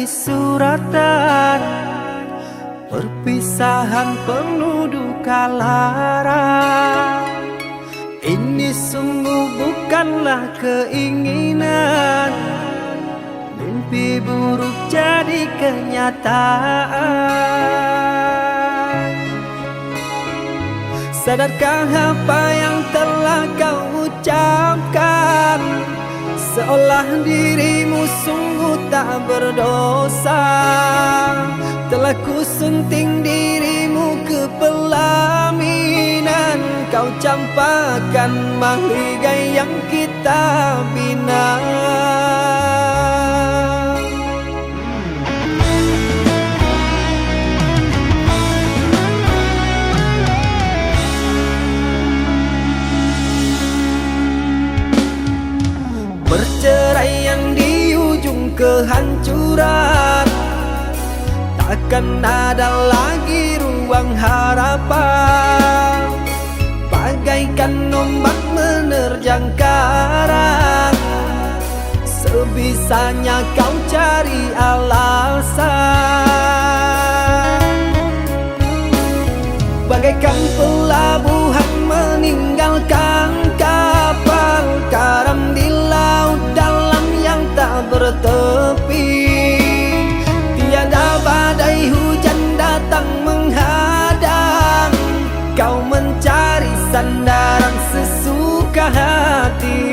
suratan, perpisahan penuh duka lara. Ini sungguh bukanlah keinginan, mimpi buruk jadi kenyataan. Sadarkah apa yang telah kau ucapkan? Seolah dirimu sungguh tak berdosa. Telah kusunting dirimu ke pelaminan, kau campakkan mahligai yang kita bina. Perceraian di ujung kehancuran, takkan ada lagi ruang harapan. Bagaikan ombak menerjang karang, sebisanya kau cari alasan. Bagaikan pelabuhan meninggalkan kapal karam di laut dalam yang tak bertepi. Tiada badai hujan datang menghadang, kau mencari sandaran sesuka hati.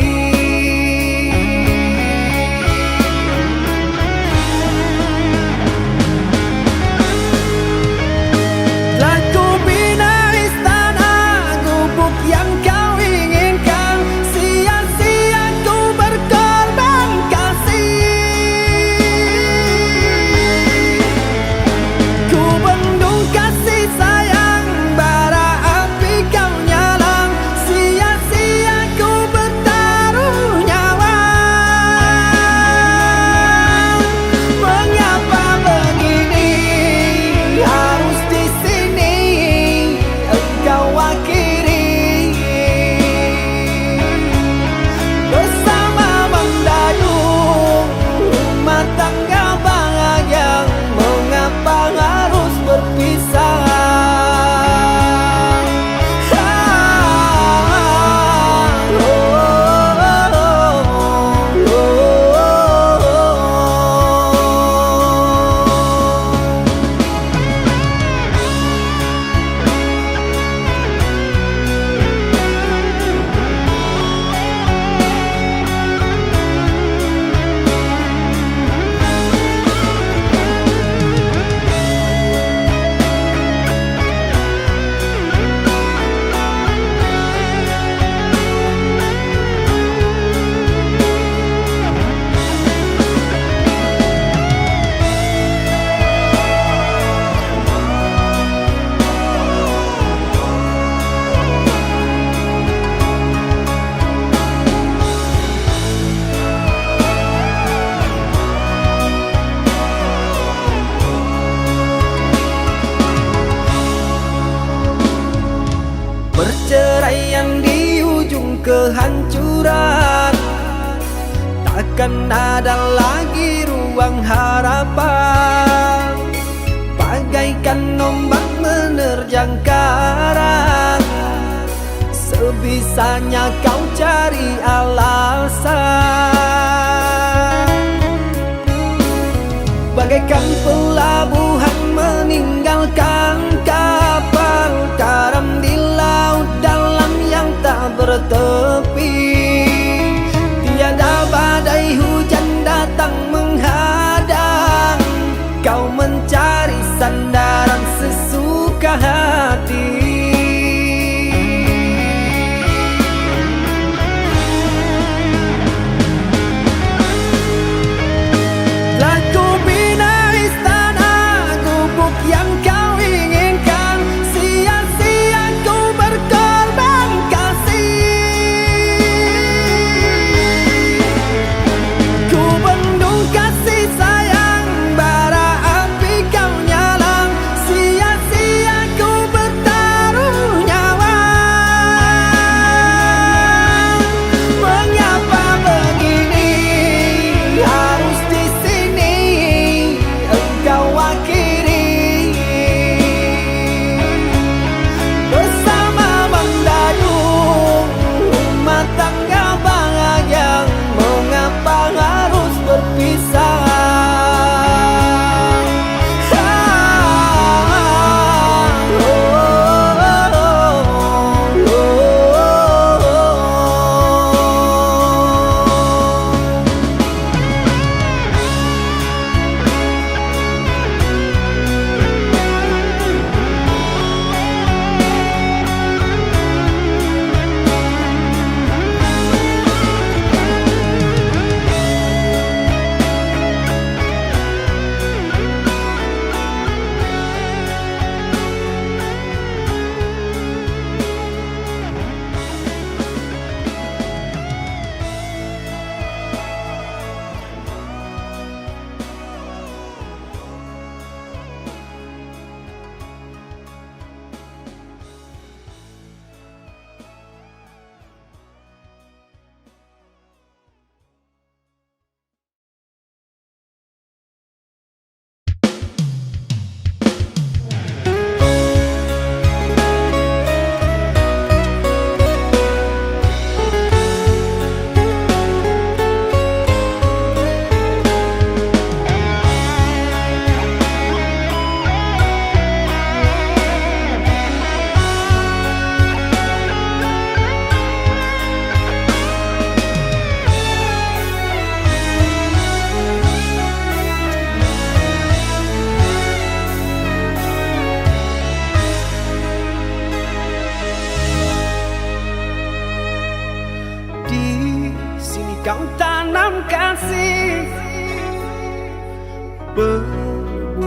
Perceraian di ujung kehancuran, takkan ada lagi ruang harapan. Bagaikan ombak menerjang karang, sebisanya kau cari alasan. Bagaikan pelabuhan meninggalkan kapal karam di laut dalam yang tak bertepi. Tiada badai hujan datang menghadang, kau mencari sandaran sesuka hati. Telah ku bina istana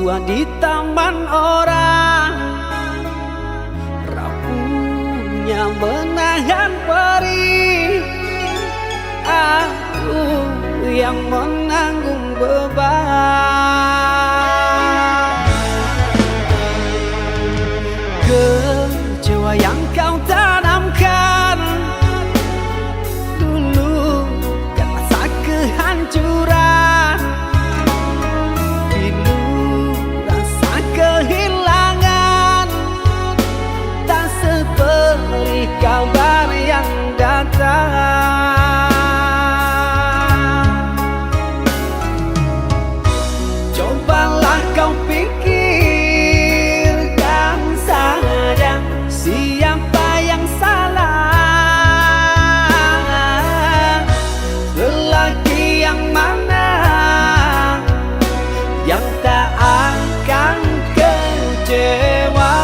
Tua di taman orang, rapuhnya menahan perih. Aku yang menanggung beban. Kecewa yang kau tanamkan dulu kan rasa kehancuran. Pilu rasa kehilangan, tak seperti kabar yang datang. Cobalah kau pikirkan saja siapa yang salah. Lelaki yang mana yang tak akan kecewa.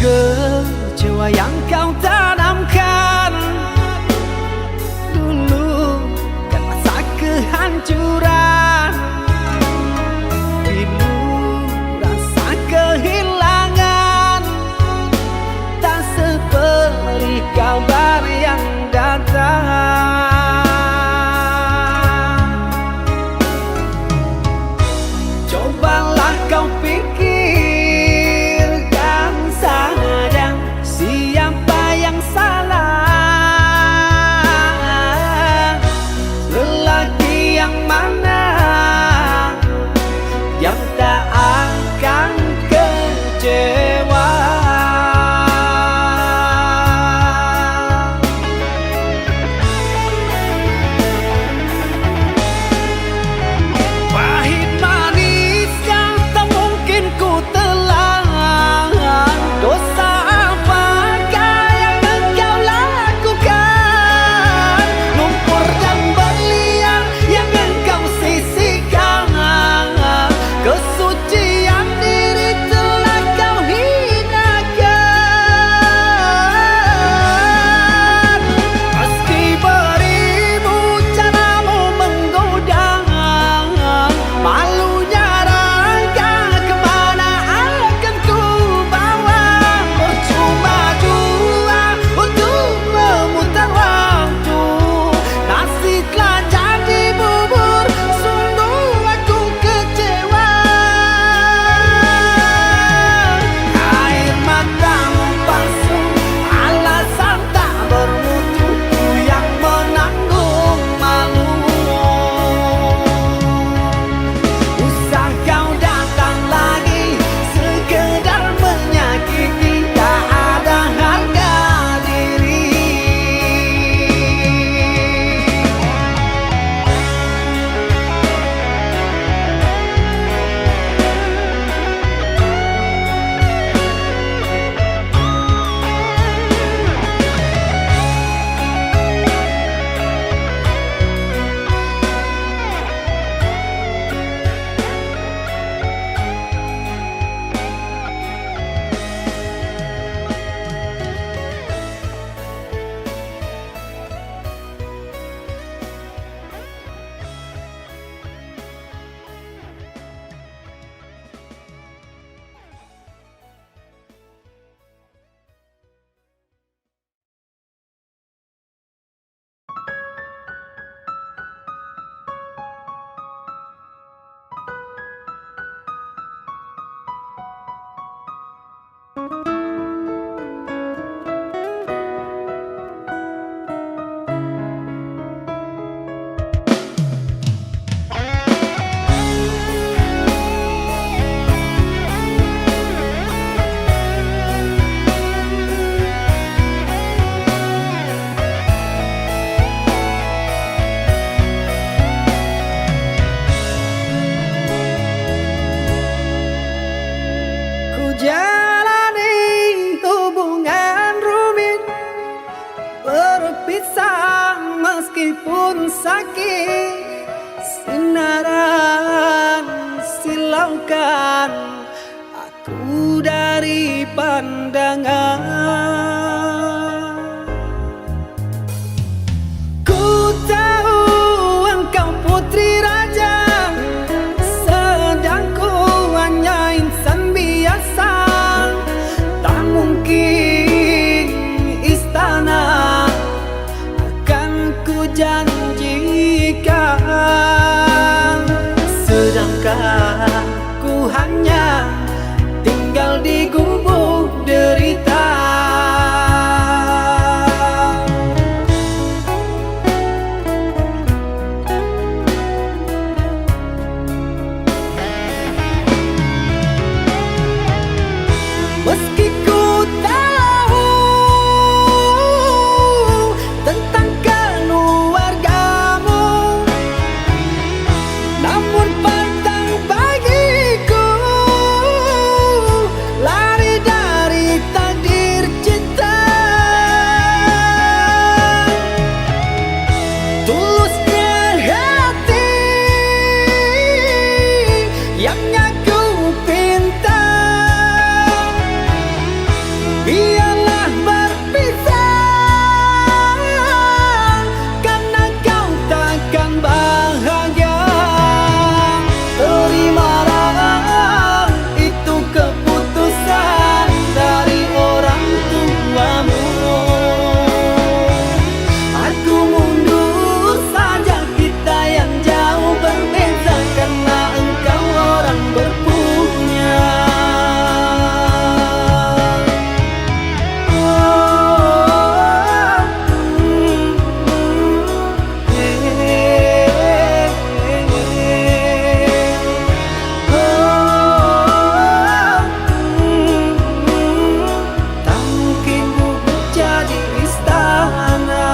Kecewa yang kau tanamkan dulu kan rasa kehancuran. Pilu rasa kehilangan, tak seperti kabar yang datang. Cobalah kau pikirkan saja siapa yang salah. Lelaki yang mana yang tak akan kecewa. berpisah meskipun sakit. Sinaran silaukan aku dari pandangan. Ku tahu engkau putri raja, sedang ku hanya insan biasa. Tak mungkin istana akan ku janjikan, sedangkan ku hanya tinggal di gubuk derita. Meski ku tahu tentang keluargamu, namun petang bagiku lari dari takdir cinta. Tulusnya hati yang aku pinta, biarlah berpisah karena kau takkan bahagia. Terimalah itu keputusan dari orang tuamu. Aku mundur saja, kita yang jauh berbeza karena engkau orang berpunya. Tak mungkin gubuk jadi istana.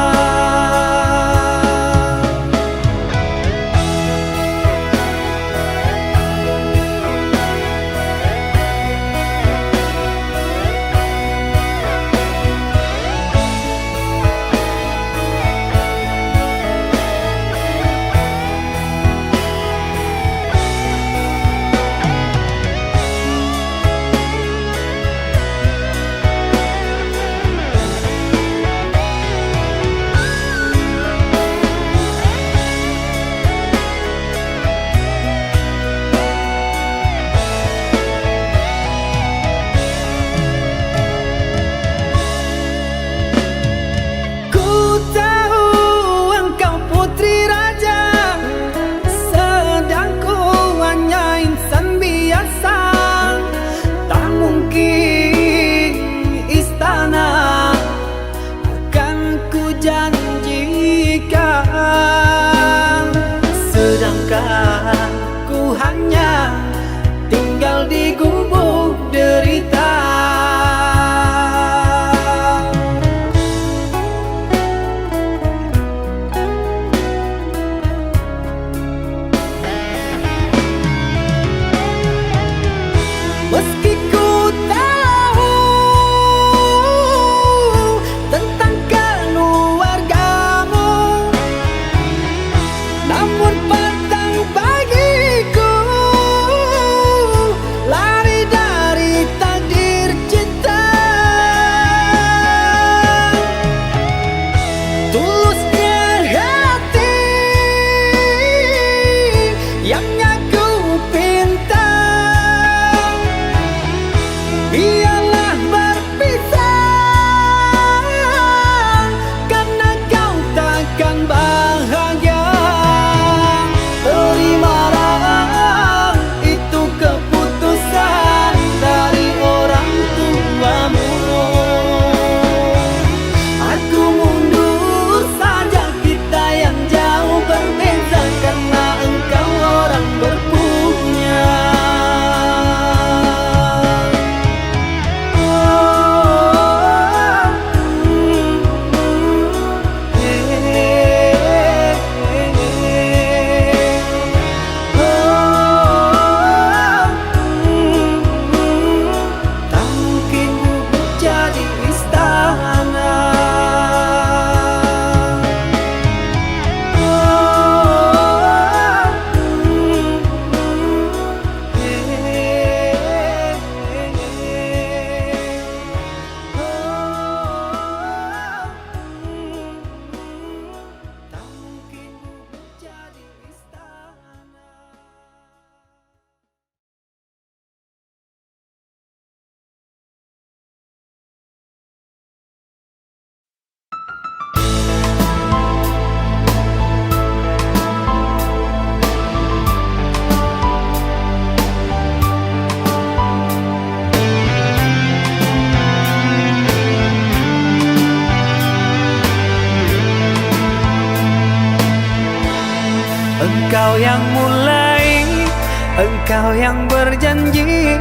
Ku tahu engkau putri raja, sedang ku hanya insan biasa. Tak mungkin istana akan ku janjikan, sedangkan ku hanya tinggal di gubuk derita. Meski ku tahu tentang keluargamu, Engkau yang mulai, engkau yang berjanji,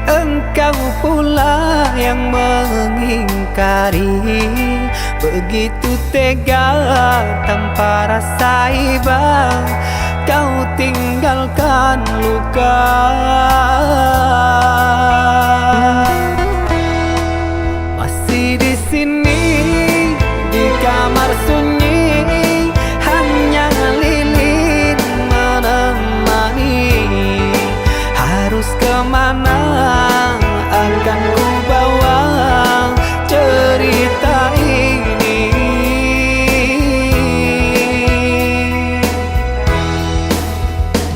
engkau pula yang mengingkari. Begitu tega tanpa rasa iba, kau tinggalkan luka. Masih di sini di kamar sunyi, hanya lilin menemani. Harus kemana akan ku bawa cerita ini?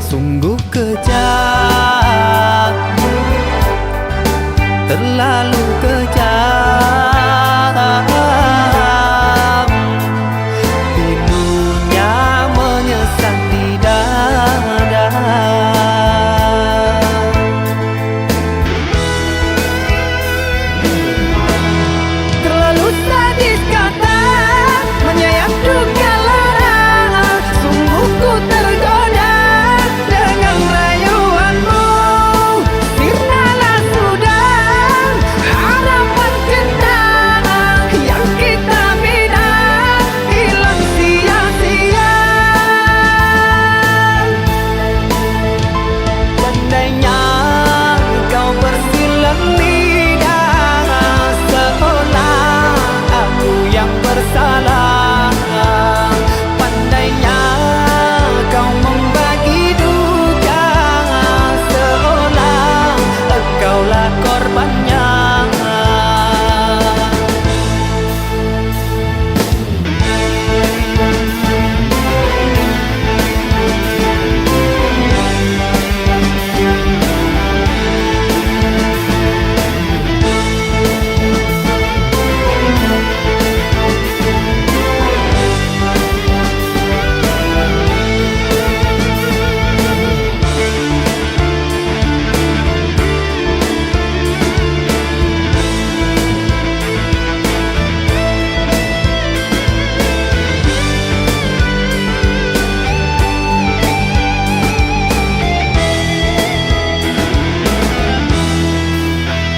Sungguh kejam, terlalu kejam. Pilunya menyesat di dada. Terlalu sadis kata menyayat duka lara. Sungguh ku tergoda dengan rayuanmu. Sirnalah sudah harapan cinta yang kita bina, hilang sia-sia. Andainya kau bersilang lidah, seolah aku yang bersalah. Pandainya kau membagi duka, seolah engkaulah korbannya.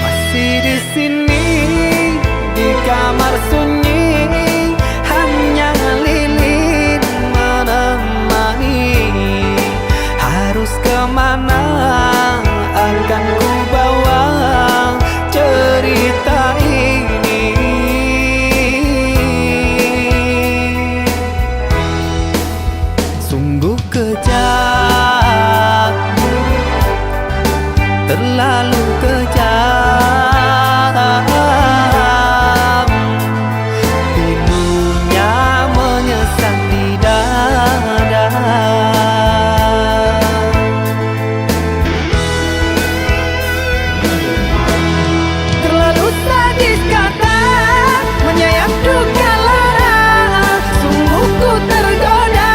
Masih di sini di kamar sunyi, hanya lilin menemani. Harus kemana akan ku bawa cerita ini? Sungguh kejam, terlalu kejam. Pilunya menyesat di dada. Terlalu sadis kata menyayat duka lara. Sungguh ku tergoda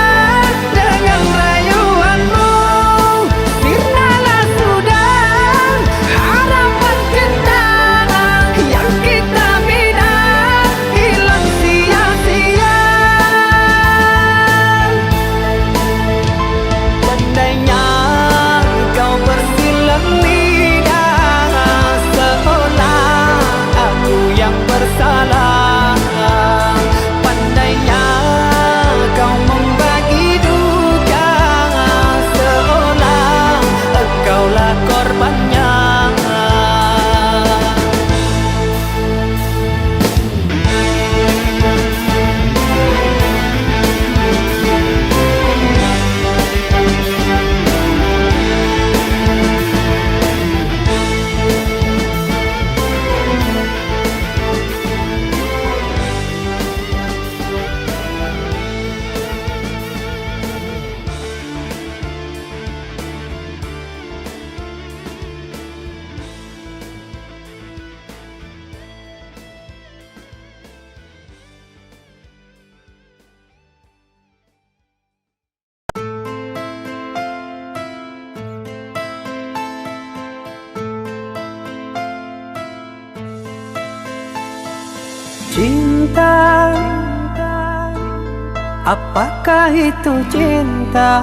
dengan rayuanmu. Sirnalah sudah harapan cinta yang kita bina, hilang sia-sia. Andainya kau bersilang lidah, seolah aku yang bersalah. Pandainya kau membagi duka, seolah engkaulah korbannya. Cinta Apakah itu cinta?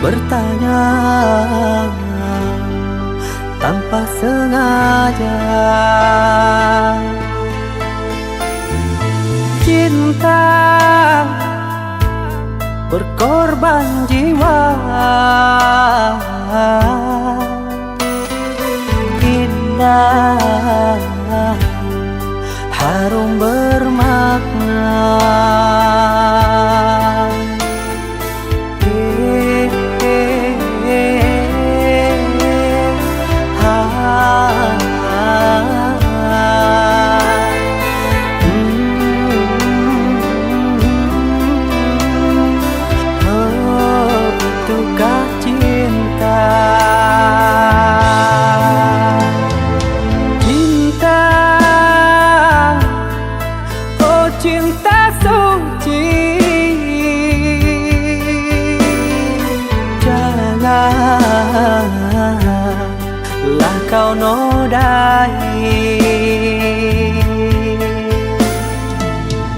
Bertanya tanpa sengaja. Cinta berkorban jiwa, indah, harum bermakna. Itukah cinta? Cinta, oh cinta suci, janganlah kau nodai.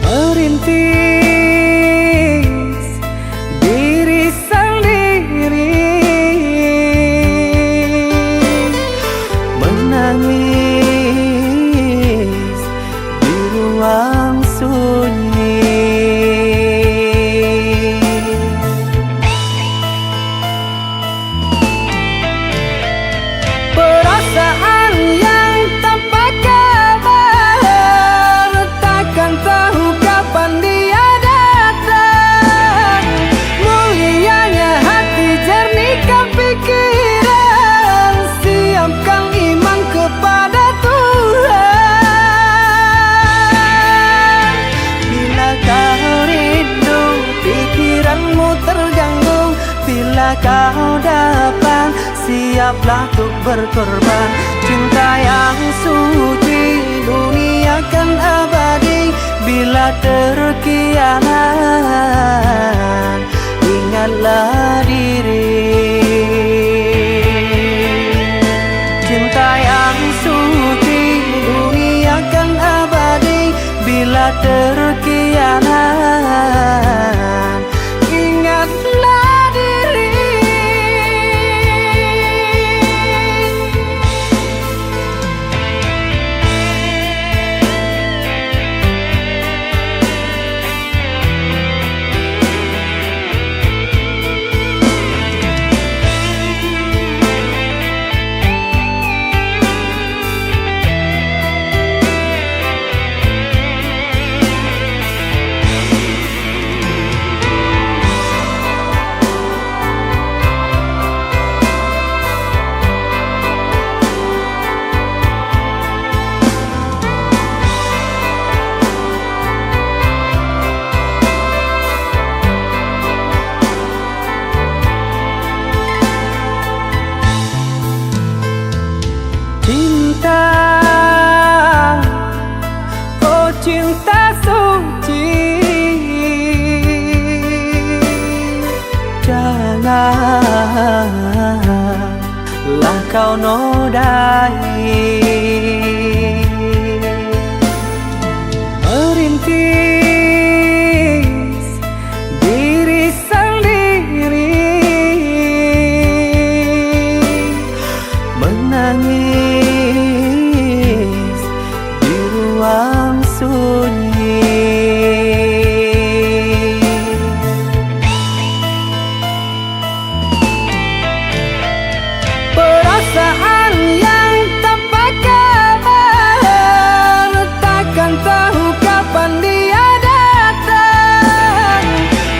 Merintis diri sendiri, menangis di ruang sunyi. Perasaan yang tanpa kabar, takkan tahu kapan dia datang. Mulianya hati, jernihkan pikiran, siapkan iman kepada Tuhan. Bila kau rindu, pikiranmu terganggu, bila kau datang, siaplah untuk berkorban. Cinta yang suci, dunia kan abadi. Bila terkianat, ingatlah diri. Cinta yang suci, dunia kan abadi. Bila terkianat, ingatlah diri. Cinta, oh cinta suci, janganlah kau nodai. Merintis diri sendiri, menangis di ruang sunyi. Perasaan yang tanpa kabar, takkan tahu kapan dia datang.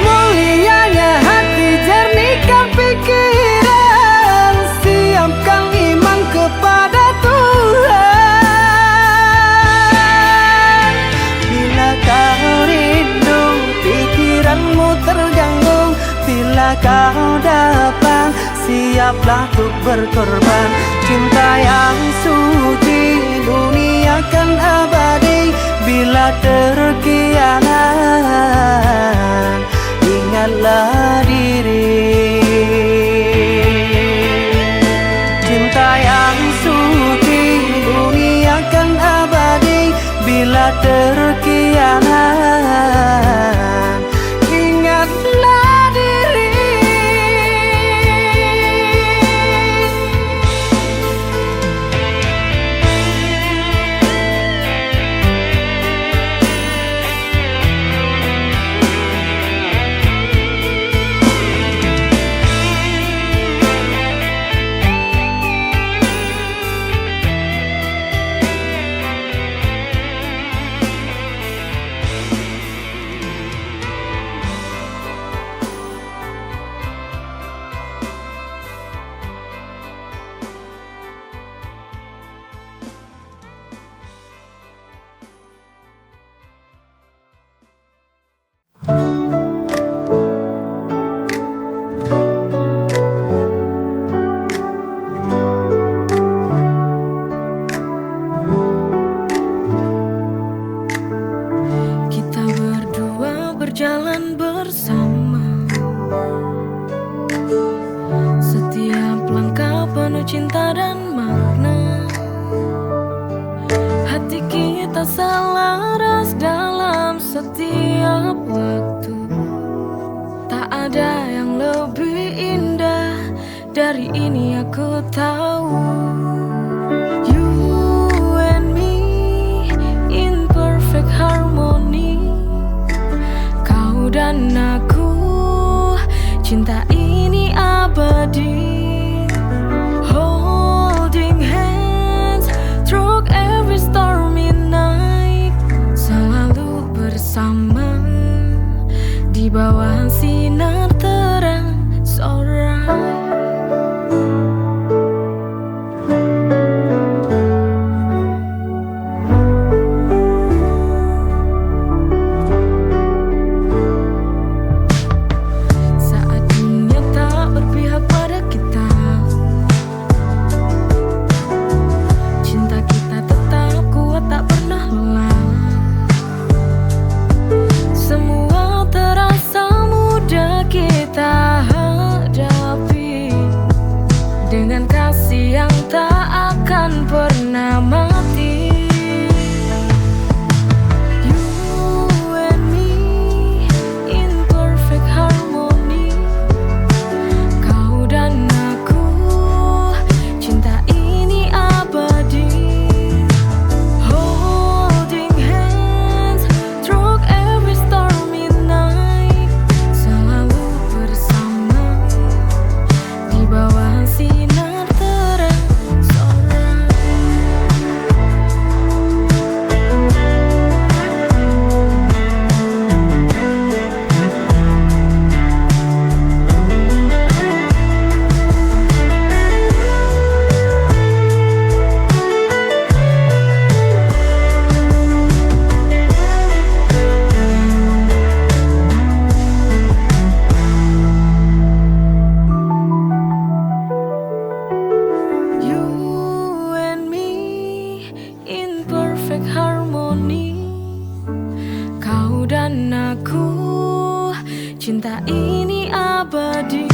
Mulianya hati, jernihkan pikiran, siapkan iman kepada Tuhan. Bila kau rindu, pikiranmu terganggu, bila kau datang, siaplah untuk berkorban. Cinta yang suci, dunia kan abadi. Bila terkianat, ingatlah diri. Cinta yang suci, dunia kan abadi. Bila terkianat, cinta dan makna. Hati kita selaras dalam setiap waktu. Tak ada yang lebih indah dari ini, aku tahu. You and me in perfect harmony. Kau dan aku, cinta ini abadi. Holding hands through every stormy night. Selalu bersama di bawah sinar terang sore. Saat dunia tak berpihak pada kita, cinta kita tetap kuat, tak pernah lelah. Semua terasa mudah kita hadapi dengan kasih yang tak akan pernah mati. You and me in perfect harmony. Kau dan aku, cinta ini abadi. Holding hands through every stormy night. Selalu bersama di bawah sinar terang sore. You and me in perfect harmony. Kau dan aku, cinta ini abadi.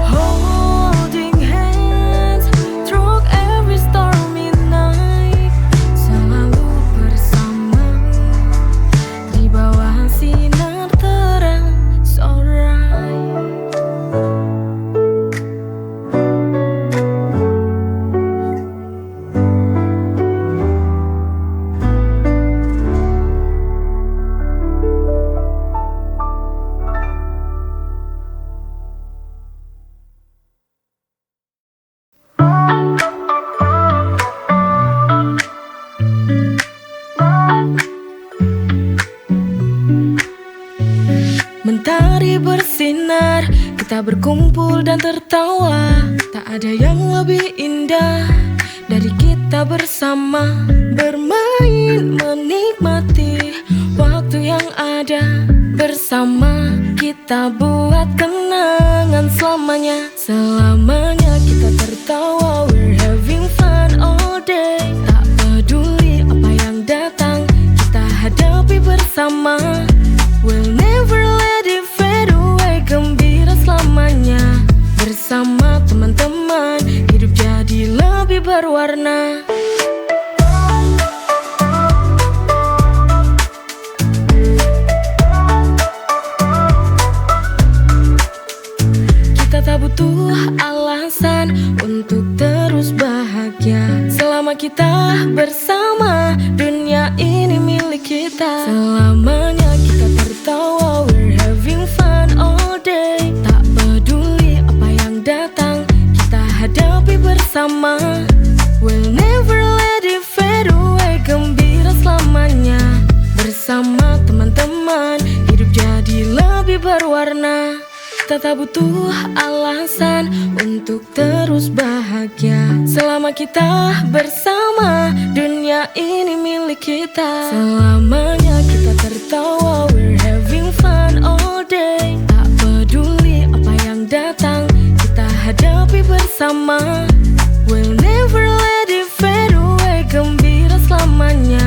Holding hands through every stormy night. Selalu bersama di bawah sinar terang sore. Mentari bersinar, kita berkumpul dan tertawa. Tak ada yang lebih indah dari kita bersama, bermain menikmati waktu yang ada bersama. Kita buat kenangan selamanya. Selamanya kita tertawa, we're having fun all day. Tak peduli apa yang datang, kita hadapi bersama. We'll never let it fade away, gembira selamanya. Bersama teman-teman, hidup jadi lebih berwarna. Kita tak butuh alasan untuk terus bahagia. Selama kita bersama, dunia ini milik kita. Selamanya kita tertawa, we're having fun all day. Tak peduli apa yang datang, kita hadapi bersama. We'll never let it fade away, gembira selamanya. Bersama teman-teman, hidup jadi lebih berwarna. Kita tak butuh alasan untuk terus bahagia. Selama kita bersama, dunia ini milik kita. Selamanya kita tertawa, we're having fun all day. Tak peduli apa yang datang, kita hadapi bersama. We'll never let it fade away, gembira selamanya.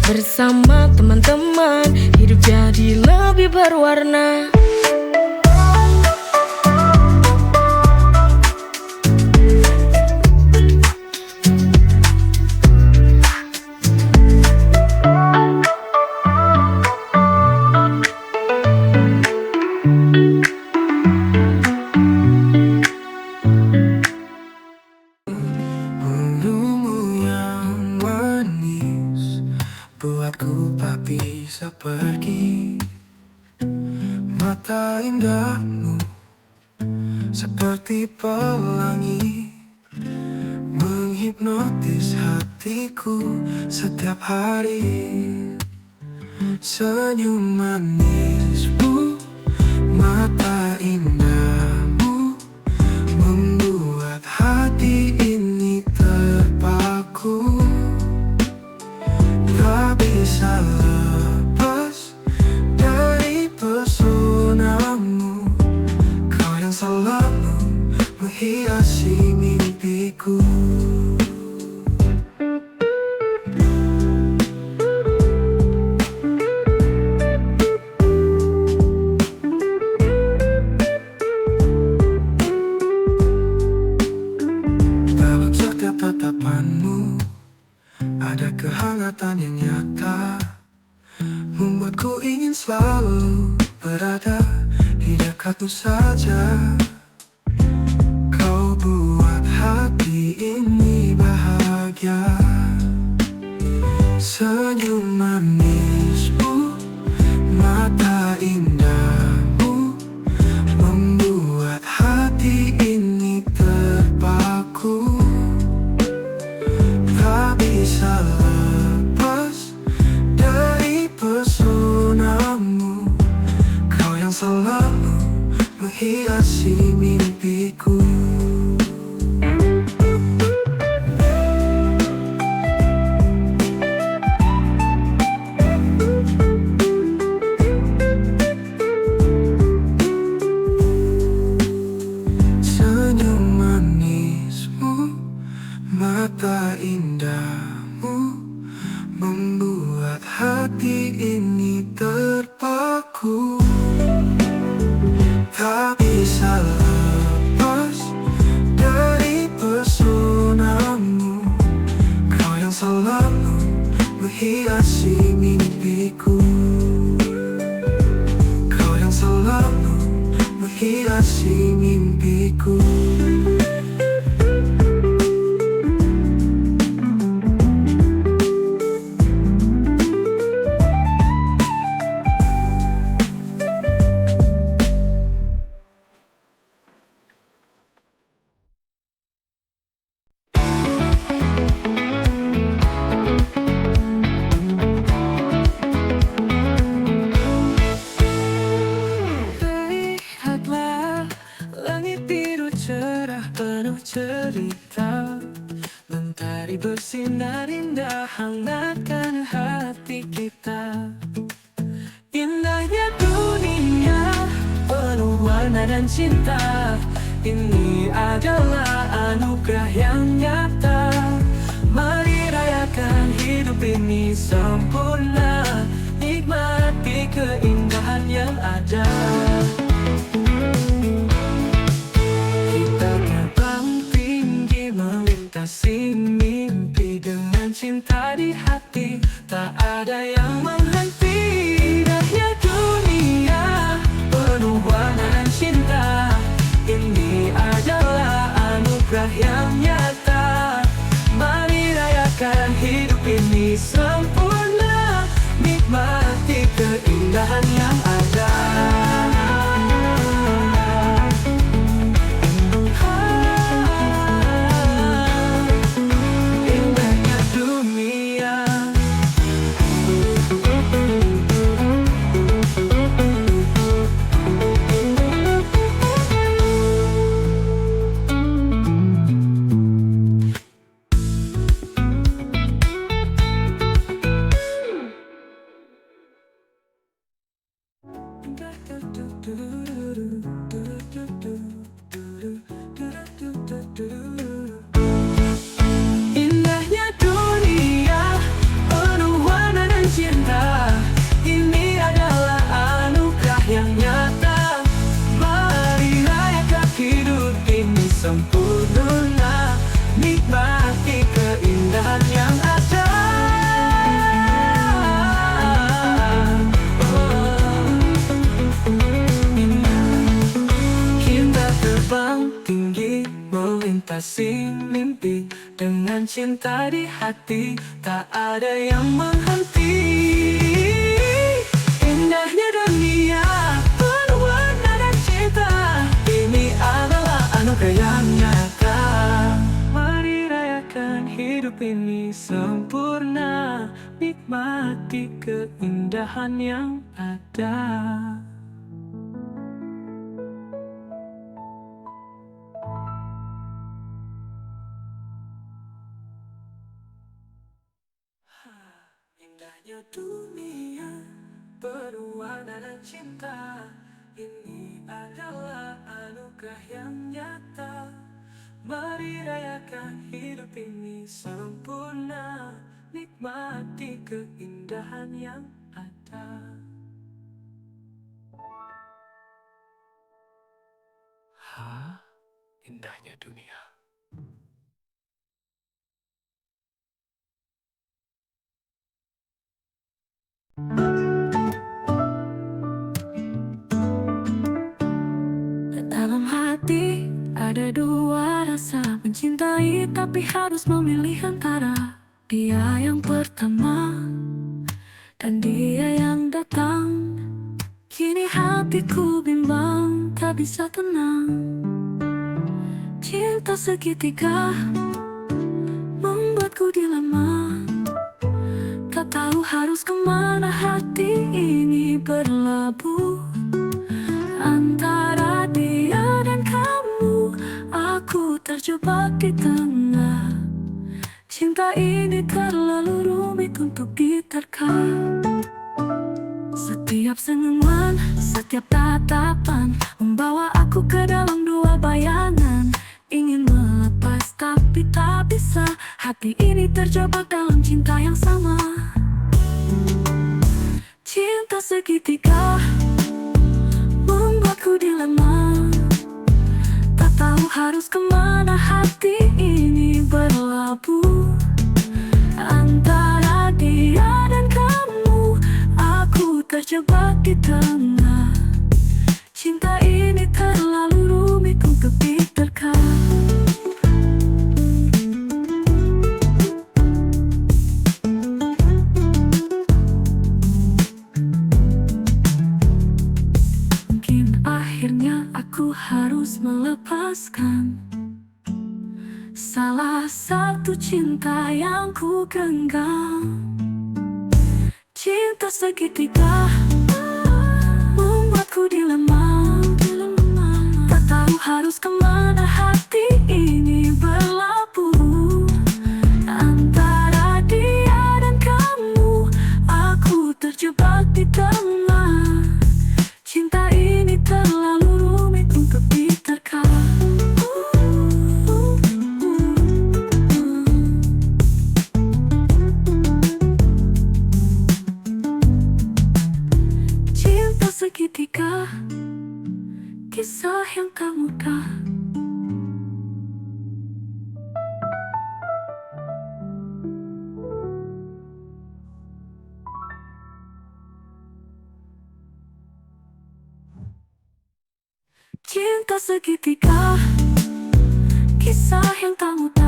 Bersama teman-teman, hidup jadi lebih berwarna. tak bisa pergi. Mata indahmu seperti pelangi, menghipnotis hatiku setiap hari. Senyum manismu, mata indahmu, membuat hati ini terpaku. Tak bisa lepas dari pesonamu, kau yang selalu menghiasi mimpiku. Dalam setiap tatapanmu ada kehangatan yang nyata, membuatku ingin selalu berada di dekatmu saja. Kau buat hati ini bahagia. Senyum manismu, mata indahmu, membuat hati ini terpaku. Tak bisa lepas dari pesonamu, kau yang selalu menghiasi mimpiku. Senyum manismu, mata indahmu, membuat hati ini terpaku. Tak bisa lepas dari pesonamu, kau yang selalu menghiasi mimpiku. Kau yang selalu menghiasi mimpiku. Lihatlah langit biru cerah penuh cerita, mentari bersinar indah hangatkan hati kita. Indahnya dunia penuh warna dan cinta, ini adalah anugerah yang nyata. Mari rayakan hidup ini sempurna, nikmati keindahan yang ada. Kita terbang tinggi melintasi mimpi, dengan cinta di hati tak ada yang menghenti. Indahnya dunia penuh warna dan cinta, ini adalah anugerah yang nyata. Mari rayakan hidup ini sempurna, nikmati keindahan yang ada. Indahnya dunia. Indahnya dunia penuh warna dan cinta, ini adalah anugerah yang nyata. Mari rayakan hidup ini sempurna, nikmati keindahan yang ada. Kita terbang tinggi melintasi mimpi, dengan cinta di hati tak ada yang menghenti. hidup ini sempurna, nikmati keindahan yang ada. Indahnya dunia berwarna dan cinta, ini adalah anugerah yang nyata. Mari rayakan hidup ini sempurna, nikmati keindahan yang ada. Indahnya dunia. Dalam hati ada dua rasa, mencintai tapi harus memilih antara dia yang pertama dan dia yang datang. Kini hatiku bimbang, tak bisa tenang. Cinta segitiga membuatku dilema, tak tahu harus kemana hati ini berlabuh. Antara dia dan kamu, aku terjebak di tengah. Cinta ini terlalu rumit untuk diterka. Setiap senyuman, setiap tatapan membawa aku ke dalam dua bayangan. Ingin melepas tapi tak bisa, hati ini terjebak dalam cinta yang sama. Cinta segitiga membuatku dilema, tak tahu harus kemana hati ini berlabuh. Antara dia dan kamu, aku terjebak di tengah. Cinta ini terlalu rumit untuk diterka. Akhirnya aku harus melepaskan salah satu cinta yang ku genggam. Cinta segitiga membuatku dilema, tak tahu harus kemana hati ini berlabuh. Antara dia dan kamu, aku terjebak di tengah. Cinta ini terlalu rumit untuk diterka. Cinta segitiga, kisah yang tak mudah. Cinta segitiga, kisah yang tak mudah.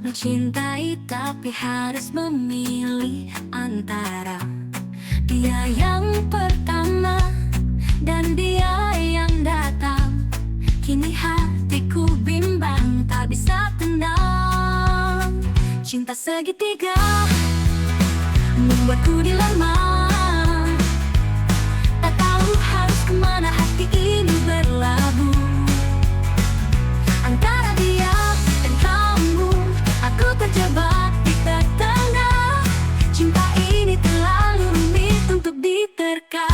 Mencintai tapi harus memilih antara dia yang pertama dan dia yang datang. Kini hatiku bimbang, tak bisa tenang. Cinta segitiga membuatku dilema, tak tahu harus kemana hati ini berlabuh. Antara dia dan kamu, aku terjebak di tengah. Cinta ini terlalu rumit untuk diterka.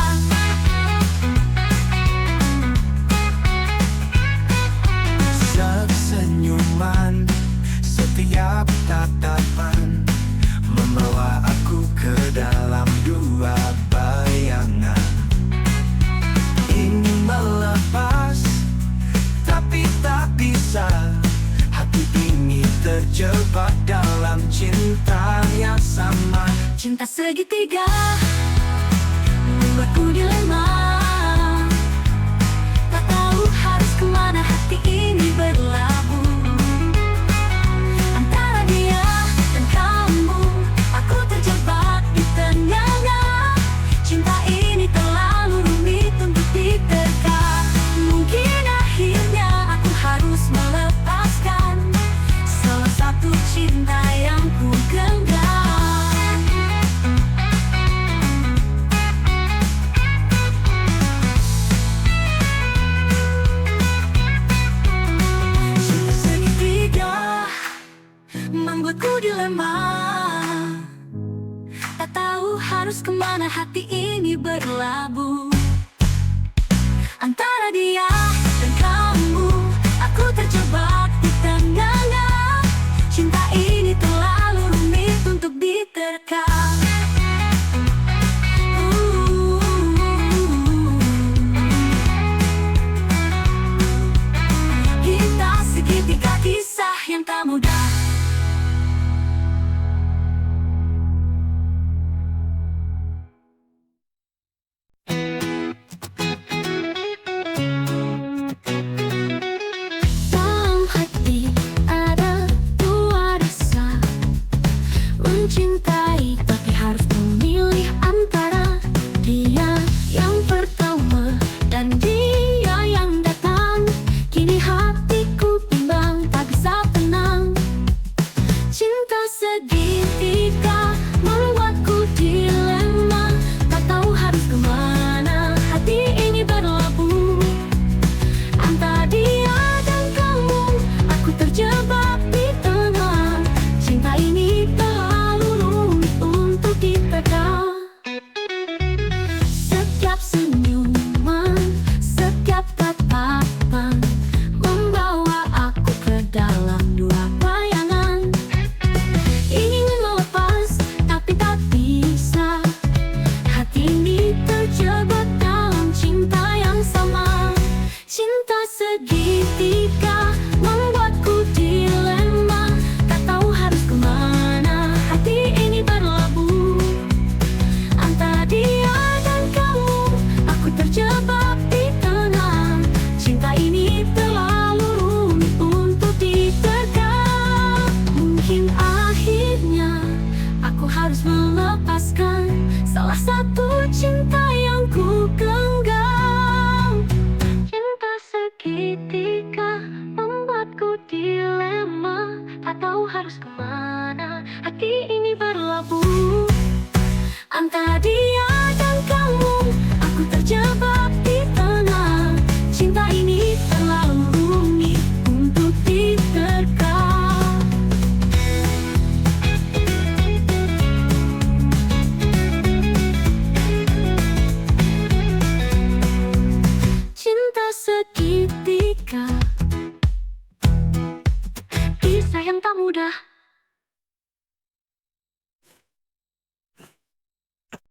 Senyuman, setiap tatapan membawa aku ke dalam dua bayangan. segitiga membuatku dilema. Tak tahu harus kemana hati ini berlabuh. Antara dia dan kamu, aku terjebak di tengah-tengah. Cinta ini terlalu rumit untuk diterka. Mungkin akhirnya aku harus melepaskan salah satu cinta yang ku genggam. Cinta segitiga membuatku dilema. Tak tahu harus kemana hati ini berlabuh. Antara dia dan kamu, aku terjebak di tengah-tengah. Cinta ini terlalu rumit untuk diterka. Kita segitiga kisah yang tak mudah. Dalam hati ada dua rasa, mencintai tapi harus memilih antara dia yang pertama dan dia yang datang. Kini hatiku bimbang, tak bisa tenang. Cinta segitiga membuatku dilema. Tak tahu harus kemana hati ini berlabuh. Antara dia dan kamu, aku terjebak di tengah. Cinta ini terlalu rumit untuk diterka. Setiap senyuman, setiap tatapan membawa aku ke dalam dua bayangan. Ingin melepas tapi tak bisa. Hati ini terjebak dalam cinta yang sama. Cinta segitiga membuatku dilema. Tak tahu harus kemana hati ini berlabuh. Antara dia dan kamu, aku terjebak di tengah. Cinta ini terlalu rumit untuk diterka. Mungkin akhirnya aku harus melepaskan salah satu cinta yang ku genggam. Cinta segitiga membuatku dilema. Tak tahu harus kemana hati ini berlabuh. Antara dia dan kamu, aku terjebak di tengah. Cinta ini terlalu rumit untuk diterka. Cinta segitiga, kisah yang tak mudah.